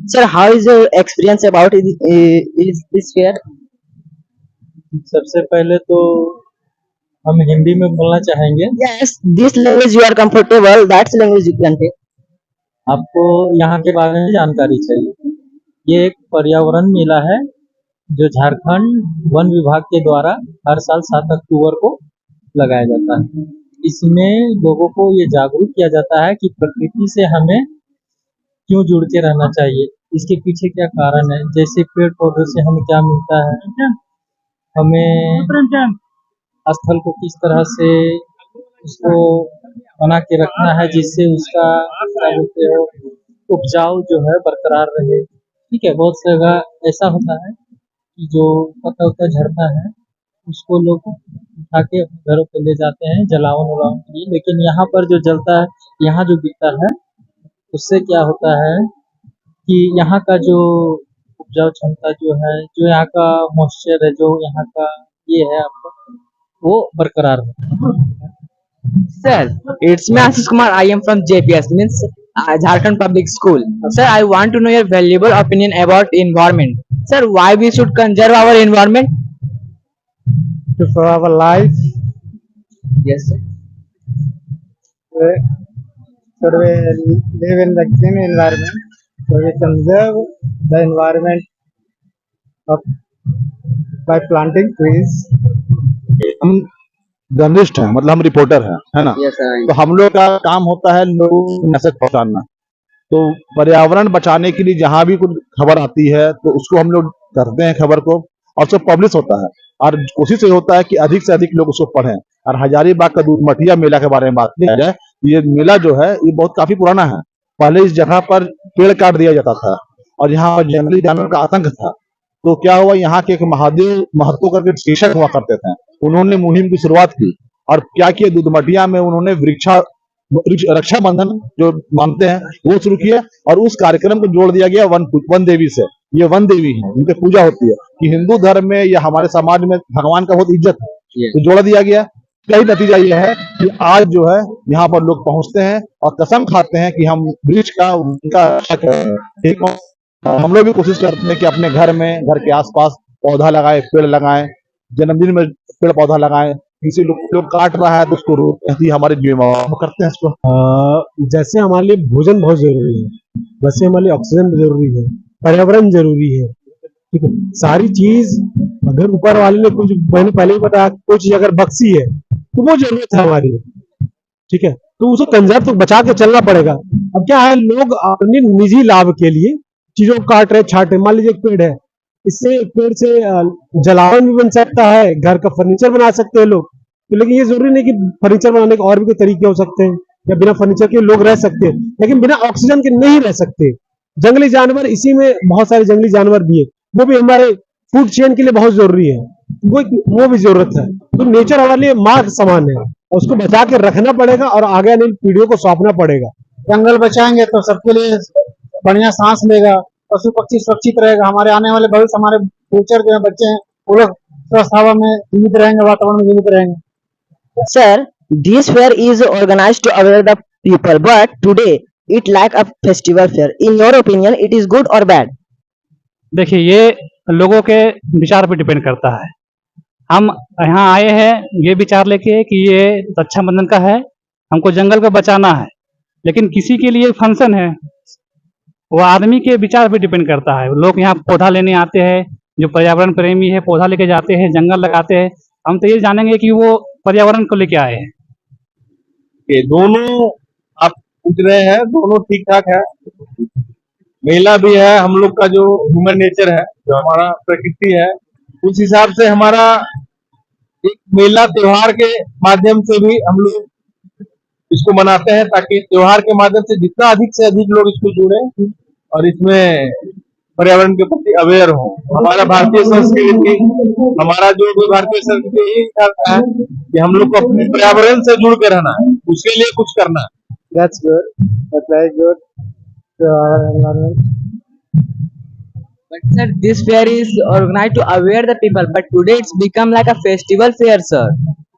Sir, how is your experience about is this fair? सबसे पहले तो हम हिंदी में बोलना चाहेंगे। Yes, this language you are comfortable. That's language you can take. आपको यहाँ के बारे में जानकारी चाहिए। ये एक पर्यावरण मेला है जो झारखंड वन विभाग के द्वारा हर साल 7 अक्टूबर को लगाया जाता है। इसमें लोगों को ये जागरूक किया जाता है कि प्रकृति से हमें क्यों जुड़ के रहना चाहिए, इसके पीछे क्या कारण है। जैसे पेड़ पौधों से हमें क्या मिलता है, हमें स्थल को किस तरह से उसको बना के रखना है जिससे उसका क्या बोलते हो उपजाऊ जो है बरकरार रहे। ठीक है, बहुत सी जगह ऐसा होता है कि जो पत्ता उत्ता झड़ता है उसको लोग उठा के घरों पे ले जाते हैं जलावन वलावन के लिए, लेकिन यहाँ पर जो जलता है, यहाँ जो बिकता है, उससे क्या होता है कि यहाँ का जो उपजाऊ क्षमता जो है, जो यहाँ का मॉइस्चर है, जो यहाँ का ये है आपका, वो बरकरार है। Sir, it's me Ashish Kumar. I am from JPS, means Jharkhand Public School. Sir, I want to know your valuable opinion about environment. Sir, why we should conserve our environment? For our life, Yes, sir. should we live in the clean environment, so we conserve the environment of, by planting trees. हम journalist हैं, मतलब हम reporter हैं, है ना। Yes, sir. तो हम लोग का काम होता है लोगों को मैसेज पहुंचाना। तो पर्यावरण बचाने के लिए जहां भी कुछ खबर आती है तो उसको हम लोग करते हैं खबर को, और सब पब्लिश होता है, और कोशिश ये होता है कि अधिक से अधिक लोग उसको पढ़ें। और हजारीबाग का दूधमठिया मेला के बारे में बात किया जाए, ये मेला जो है ये बहुत काफी पुराना है। पहले इस जगह पर पेड़ काट दिया जाता था और यहाँ पर जंगली जानवर का आतंक था। तो क्या हुआ, यहाँ के एक महादेव महतो करके शिक्षक हुआ करते थे, उन्होंने मुहिम की शुरुआत की और क्या किया, दूधमठिया में उन्होंने रक्षाबंधन जो मानते हैं वो शुरू किया, और उस कार्यक्रम को जोड़ दिया गया वन देवी से। ये वन देवी है, उनकी पूजा होती है कि हिंदू धर्म में या हमारे समाज में भगवान का बहुत इज्जत है, तो जोड़ दिया गया। यही नतीजा ये है कि आज जो है यहाँ पर लोग पहुंचते हैं और कसम खाते हैं कि हम वृक्ष का उनका रक्षा करेंगे। ठीक है, हम लोग भी कोशिश करते हैं कि अपने घर में, घर के आसपास पौधा लगाए, पेड़ लगाएं, जन्मदिन में पेड़ पौधा लगाएं। किसी लोग काट रहा है तो उसको रोक, ऐसी हमारे जिम्मेवार करते हैं इसको। जैसे हमारे लिए भोजन बहुत जरूरी है, वैसे हमारे लिए ऑक्सीजन भी जरूरी है, पर्यावरण जरूरी है। ठीक है, सारी चीज अगर ऊपर वाले ने कुछ, मैंने पहले ही बताया, कोई चीज अगर बख्शी है तो वो जरूरत है हमारी। ठीक है, तो उसे कंजर्व तो बचा के चलना पड़ेगा। अब क्या है, लोग अपने निजी लाभ के लिए चीजों को काट रहे, छाट रहे। मान लीजिए एक पेड़ है, इससे पेड़ से जलावन भी बन सकता है, घर का फर्नीचर बना सकते हैं लोग। तो लेकिन ये जरूरी नहीं कि फर्नीचर बनाने के और भी कोई तरीके हो सकते हैं, या बिना फर्नीचर के लोग रह सकते हैं, लेकिन बिना ऑक्सीजन के नहीं रह सकते। जंगली जानवर, इसी में बहुत सारे जंगली जानवर भी है, वो भी हमारे फूड चेन के लिए बहुत जरूरी है, वो भी जरूरत है। तो नेचर हमारे लिए माँ के समान है, और उसको बचा के रखना पड़ेगा और आगे आने वाली पीढ़ियों को सौंपना पड़ेगा। जंगल बचाएंगे तो सबके लिए बढ़िया सांस लेगा, पशु पक्षी सुरक्षित रहेगा, हमारे आने वाले भविष्य, हमारे फ्यूचर जो है बच्चे हैं, वो लोग स्वस्थ हवा में जीवित रहेंगे, वातावरण में जीवित रहेंगे। Sir, this fair is organized to aware the people, but today it like a festival fair. In your opinion, it is good or bad? देखिए, ये लोगों के विचार पे डिपेंड करता है। हम यहाँ आए हैं ये विचार लेके कि ये रक्षाबंधन का है, हमको जंगल को बचाना है, लेकिन किसी के लिए फंक्शन है, वो आदमी के विचार पे डिपेंड करता है। लोग यहाँ पौधा लेने आते हैं, जो पर्यावरण प्रेमी है पौधा लेके जाते हैं, जंगल लगाते हैं। हम तो ये जानेंगे कि वो पर्यावरण को लेके आए हैं। कि दोनों आप पूछ रहे हैं, दोनों ठीक ठाक है। मेला भी है, हम लोग का जो ह्यूमन नेचर है, जो हमारा प्रकृति है, उस हिसाब से हमारा एक मेला त्योहार के माध्यम से भी हम लोग इसको मनाते हैं, ताकि त्योहार के माध्यम से जितना अधिक से अधिक लोग इसको जुड़े और इसमें पर्यावरण के प्रति अवेयर हो। हमारा भारतीय संस्कृति, हमारा जो भी भारतीय संस्कृति यही कहता है कि हम लोग को अपने पर्यावरण से जुड़ के रहना है, उसके लिए कुछ करना है। That's good. That's very good to our environment. But sir, this fair is organized to aware the people, but today it's become like a festival fair, sir.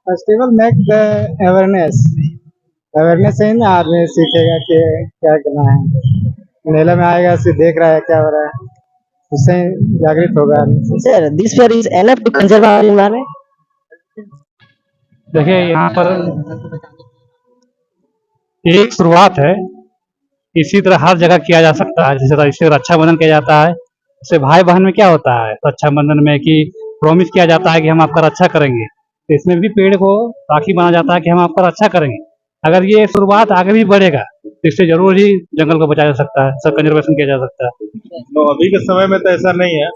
Festival make the awareness. Awareness से ही ना आदमी सीखेगा कि क्या करना है। मेला में आएगा उसे देख रहा है क्या हो रहा है, उससे जागृत होगा। Sir, this fair is enough to conserve our environment. देखिए यहाँ पर एक शुरुआत है, इसी तरह हर जगह किया जा सकता है। जैसे इससे रक्षाबंधन किया जाता है, इससे भाई बहन में क्या होता है रक्षाबंधन में कि प्रॉमिस किया जाता है कि हम आपका रक्षा करेंगे, तो इसमें भी पेड़ को राखी बना जाता है कि हम आपका रक्षा करेंगे। अगर ये शुरुआत आगे भी बढ़ेगा तो इससे जरूर ही जंगल को बचाया जा सकता है, सब कंजर्वेशन किया जा सकता है। तो अभी के समय में तो ऐसा नहीं है,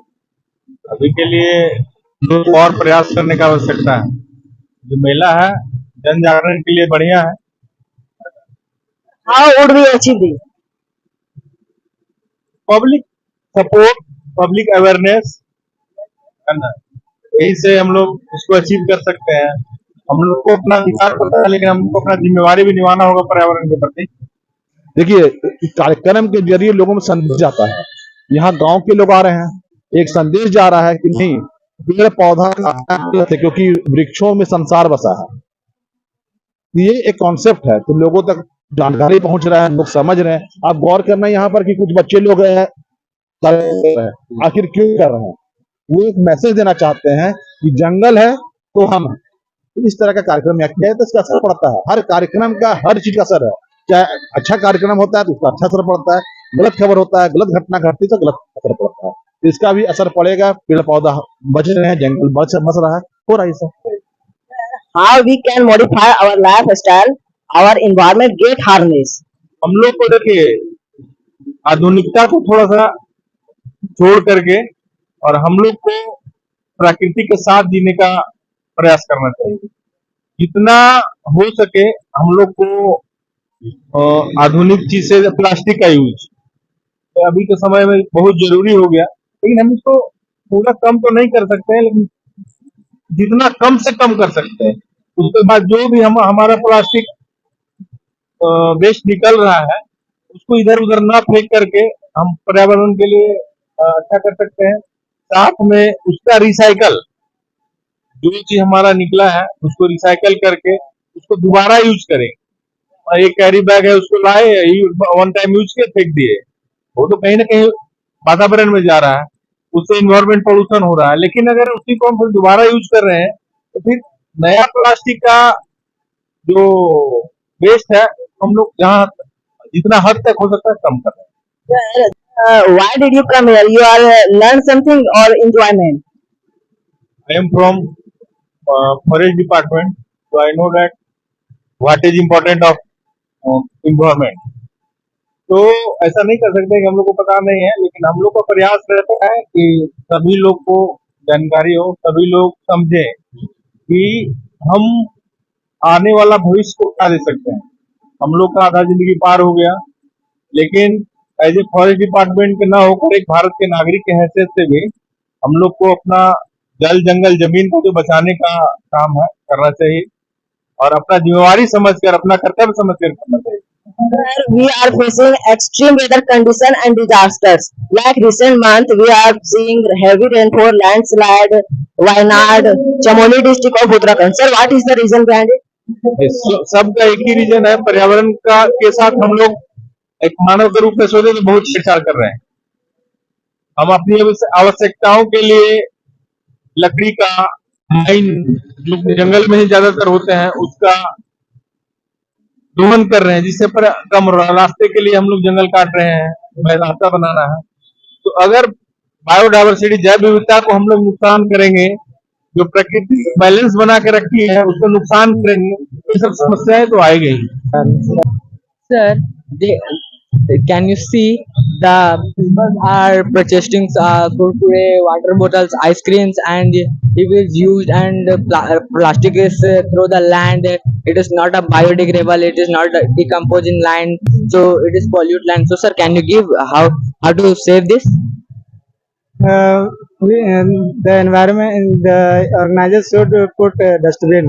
अभी के लिए लोग और प्रयास करने का आवश्यकता है। जो मेला है जन जागरण के लिए बढ़िया है। How would we achieve this? Public support, public awareness है ना, यही से हम लोग इसको अचीव कर सकते हैं। हम लोग को अपना अधिकार पता है, लेकिन हमको अपना जिम्मेवारी भी निभाना होगा पर्यावरण के प्रति। देखिए, इस कार्यक्रम के जरिए लोगों में संदेश जाता है। यहाँ गांव के लोग आ रहे हैं, एक संदेश जा रहा है कि नहीं, पेड़ पौधा लगाना है, क्योंकि वृक्षों में संसार बसा है। ये एक कॉन्सेप्ट है, तो लोगों तक जानकारी पहुंच रहा है, लोग समझ रहे हैं। आप गौर करना यहाँ पर कि कुछ बच्चे लोग आखिर क्यों कर रहे हैं, वो एक मैसेज देना चाहते हैं कि जंगल है तो हम हैं। तो इस तरह का कार्यक्रम यहाँ किया है तो इसका असर पड़ता है। हर कार्यक्रम का हर चीज का असर है, चाहे अच्छा कार्यक्रम होता है तो उसका अच्छा असर पड़ता है, गलत खबर होता है, गलत घटना घटती है तो गलत असर पड़ता है। तो इसका भी असर पड़ेगा। पेड़ पौधा बच रहे हैं, जंगल बच रहा है, हो रहा है सब। How we can modify our lifestyle, our environment get harness. हम लोग को देखिए आधुनिकता को थोड़ा सा छोड़ करके और हम लोग को प्रकृति के साथ जीने का प्रयास करना चाहिए। जितना हो सके हम लोग को आधुनिक चीज से प्लास्टिक का यूज तो अभी के समय में बहुत जरूरी हो गया, लेकिन हम इसको पूरा कम तो नहीं कर सकते हैं, लेकिन जितना कम से कम कर सकते हैं। उसके बाद जो भी हमारा प्लास्टिक वेस्ट निकल रहा है उसको इधर उधर ना फेंक करके हम पर्यावरण के लिए अच्छा कर सकते हैं। साथ में उसका रिसाइकल, जो चीज हमारा निकला है उसको रिसाइकल करके उसको दोबारा यूज करें। और एक कैरी बैग है उसको लाए, वन टाइम यूज के फेंक दिए, वो तो कहीं ना कहीं वातावरण में जा रहा है, उससे इन्वायरमेंट पोल्यूशन हो रहा है। लेकिन अगर उसी को हम फिर दोबारा यूज कर रहे हैं तो फिर नया प्लास्टिक का जो वेस्ट है हम लोग जहाँ जितना हद तक हो सकता है कम कर रहे हैं। Why did you come here? You are learn something or enjoyment? I am from forest department, so I know that what is important of environment. तो ऐसा नहीं कर सकते कि हम लोग को पता नहीं है, लेकिन हम लोग का प्रयास रहता है कि सभी लोग को जानकारी हो, सभी लोग समझे कि हम आने वाला भविष्य को क्या दे सकते हैं। हम लोग का आधा जिंदगी पार हो गया, लेकिन एज ए फॉरेस्ट डिपार्टमेंट के ना होकर एक भारत के नागरिक के हैसियत से भी हम लोग को अपना जल जंगल जमीन को जो बचाने का काम है करना चाहिए और अपना जिम्मेवारी समझकर, अपना कर्तव्य समझकर करना चाहिए। We are facing extreme weather condition and disasters. Like recent month, we are seeing heavy rainfall, landslide, Wayanad, Chamoli district of Uttarakhand. Sir, what is the reason behind it? सबका एक ही रीजन है, पर्यावरण का के साथ हम लोग एक मानव के रूप में सोचे तो बहुत छेड़छाड़ कर रहे हैं। हम अपनी आवश्यकताओं के लिए लकड़ी का माइन जो जंगल में ही ज्यादातर होते हैं उसका दोहन कर रहे हैं, जिससे पर कम हो रहा है। रास्ते के लिए हम लोग जंगल काट रहे हैं, रास्ता बनाना है। तो अगर बायोडायवर्सिटी जैव विविधता को हम लोग नुकसान करेंगे, जो प्रकृति बैलेंस बना के रखी है उसको नुकसान करेंगे, ये सब समस्याएं तो आएगी। Sir, can you see the people are purchasing kurkure, water bottles, ice creams, and it is used and plastic is through the land. It is not a biodegradable. It is not decompose in land, so it is pollute land. So, sir, can you give how to save this? the environment, the organizers should put dustbin,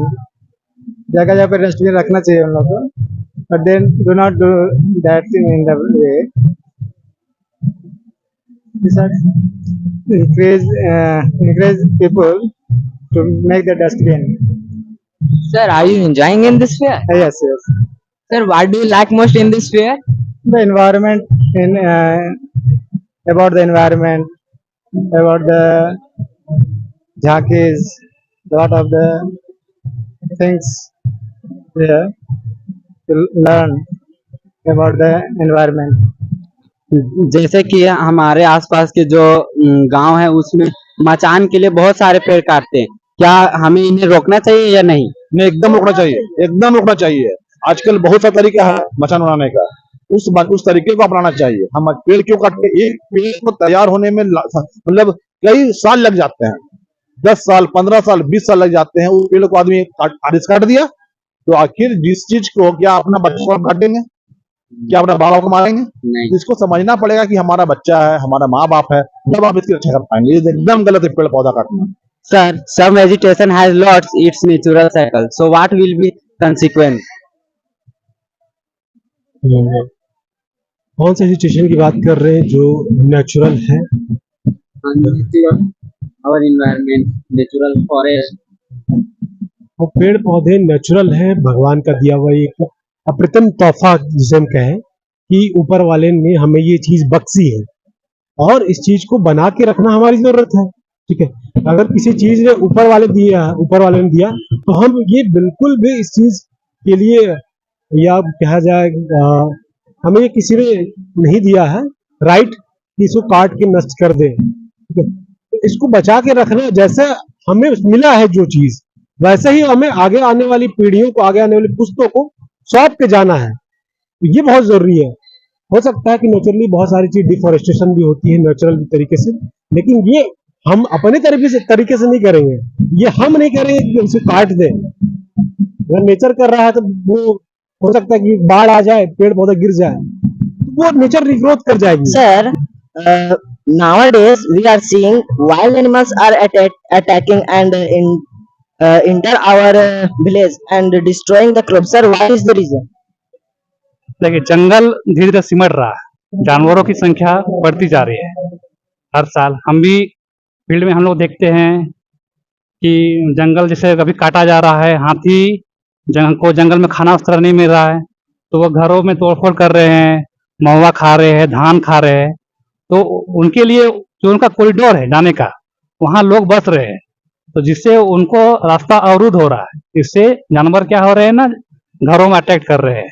जगह जगह पे dustbin रखना चाहिए उन लोग को, but then do not do that thing in the way. Encourage people to make the dustbin. Sir, are you enjoying in this fair? Yes, yes. Sir, what do you like most in this fair? The environment in about the environment, about the jhankis, lot of the things there to learn about the environment. जैसे कि हमारे आसपास के जो गांव है उसमें मचान के लिए बहुत सारे पेड़ काटते हैं, क्या हमें इन्हें रोकना चाहिए या नहीं? नहीं, एकदम रोकना चाहिए, एकदम रोकना चाहिए। आजकल बहुत सा तरीका है मचान बनाने का, उस तरीके को अपनाना चाहिए। हम पेड़ क्यों काटते हैं? एक पेड़ को तैयार होने में मतलब कई साल लग जाते हैं, 10 साल, 15 साल, 20 साल लग जाते हैं। उस पेड़ को आदमी काट दिया, तो आखिर जिस चीज को क्या अपना बच्चों को काटेंगे, क्या अपना बाबा को मारेंगे? नहीं। इसको समझना पड़ेगा कि हमारा बच्चा है, हमारा माँ बाप है, तब आप इसकी रक्षा कर पाएंगे। ये एकदम गलत है पेड़ पौधा काटना। Sir, some vegetation has lost its natural cycle. So what will be consequence? कौन सी सिचुएशन की बात कर रहे हैं जो नेचुरल है? Our environment, natural forest. वो पेड़ पौधे नेचुरल है, भगवान का दिया हुआ एक अप्रतिम तोहफा जिसे हम कहें कि ऊपर वाले ने हमें ये चीज बख्शी है और इस चीज को बना के रखना हमारी जरूरत है। ठीक है, अगर किसी चीज ने ऊपर वाले ने दिया तो हम ये बिल्कुल भी इस चीज के लिए या कहा जाए हमें ये किसी ने नहीं दिया है राइट कि इसको काट के नष्ट कर दे। ठीक है, तो इसको बचा के रखना, जैसे हमें मिला है जो चीज वैसे ही हमें आगे आने वाली पीढ़ियों को, आगे आने वाली पुस्तकों को सौंप के जाना है। तो ये बहुत जरूरी है। हो सकता है कि नेचुरली बहुत सारी चीज डिफोरेस्टेशन भी होती है नेचुरल तरीके से, लेकिन ये हम अपने तरीके से नहीं करेंगे। ये हम नहीं करेंगे कि उसे काट दें। अगर नेचर कर रहा है तो वो हो सकता है कि बाढ़ आ जाए, पेड़ पौधे गिर जाए, तो वो नेचर रिग्रोथ कर जाएगी। Sir, nowadays we are seeing wild animals are attacking and enter our village and destroying the crops. Sir, what is the reason? देखिए, जंगल धीरे धीरे सिमट रहा है, जानवरों की संख्या बढ़ती जा रही है हर साल। हम भी फील्ड में हम लोग देखते हैं कि जंगल जैसे कभी काटा जा रहा है, हाथी जंगल में खाना उस तरह नहीं मिल रहा है तो वो घरों में तोड़फोड़ कर रहे हैं, महुआ खा रहे हैं, धान खा रहे हैं। तो उनके लिए जो उनका कॉरिडोर है जाने का, वहाँ लोग बस रहे हैं, तो जिससे उनको रास्ता अवरुद्ध हो रहा है। इससे जानवर क्या हो रहे हैं ना, घरों में अटैक कर रहे हैं।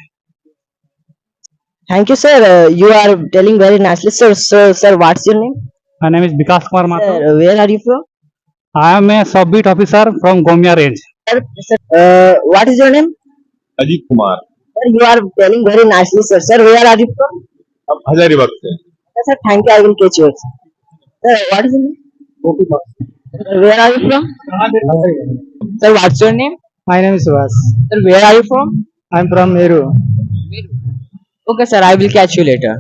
Thank you, sir. You are telling very nicely, sir. So, sir, what's your name? My name is Vikas Kumar Mathur. Sir, where are you from? I am a sub-beat officer from Gomia range. Sir, what is your name? Ajit Kumar, Sir, you are telling very nicely, sir. Sir, where are you from? अब हजारीबाग से। Sir, thank you. I will catch you. Sir, what is your name? Sir, where are you from? Sir, what's your name? My name is Subhas. Sir, where are you from? I am from Meru. Okay, sir, I will catch you later.